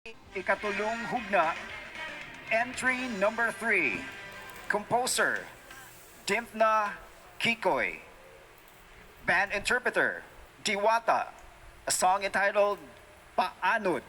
Ikatulong hugna, entry number 3, composer Dimna Kikoy, band interpreter Diwata, a song entitled Paanod.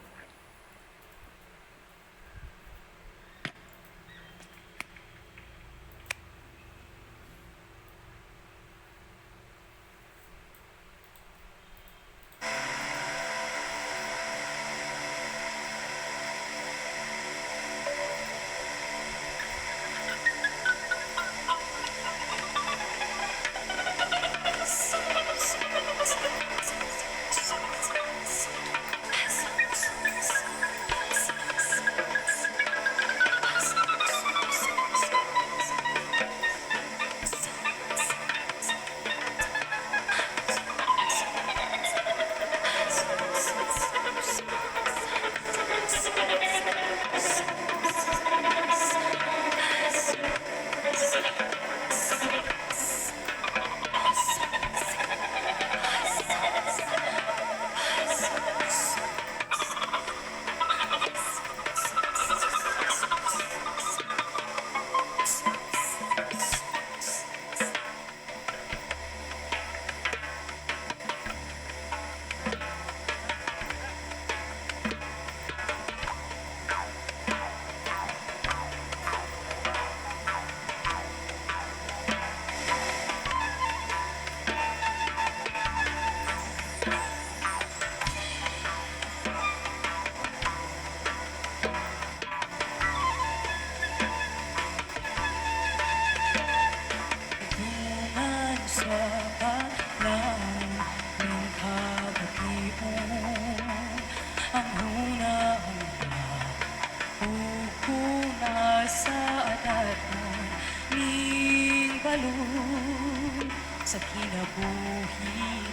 Sa kinabuhi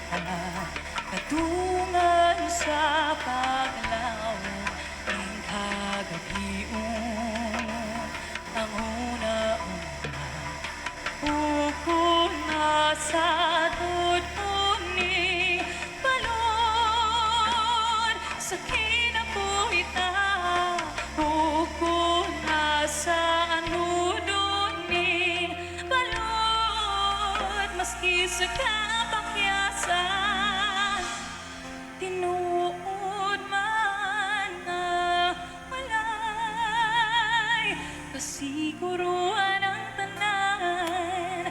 katungan sa paglaw ng kagabion ang una-una ukuna sa dudon ni balon sa kinabuhi ukuna sa anudon ni maski sa kapakyasan tinuod man na walay kasiguruan ang tanan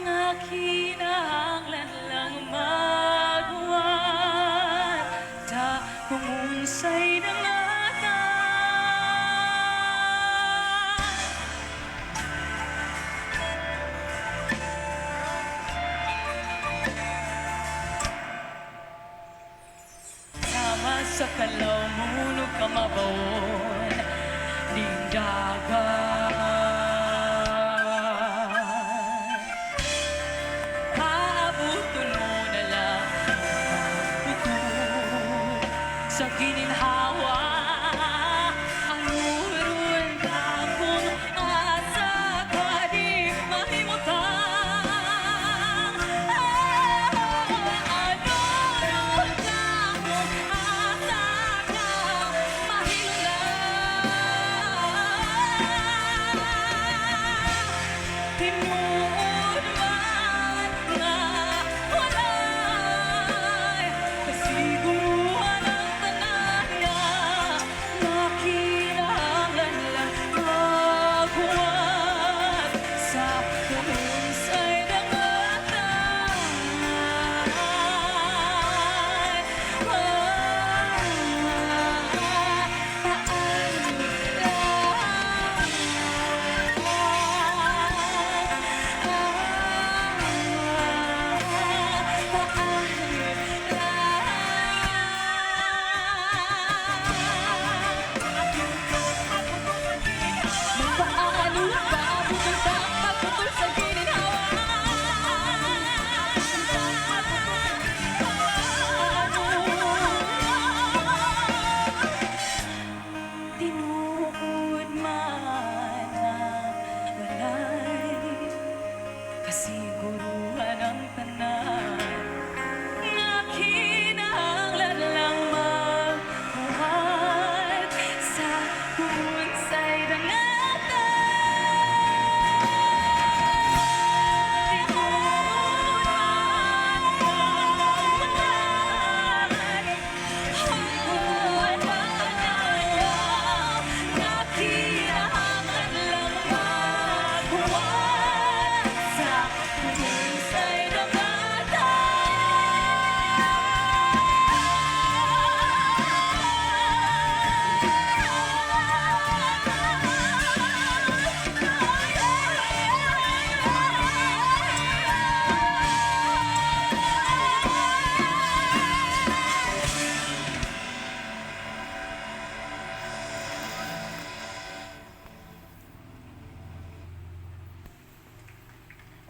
nga kinahanglan lang magwan ta kung unsay dangatan.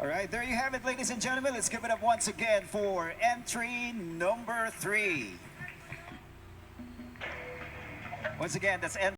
All right, there you have it, ladies and gentlemen. Let's give it up once again for entry number 3. Once again, that's entry.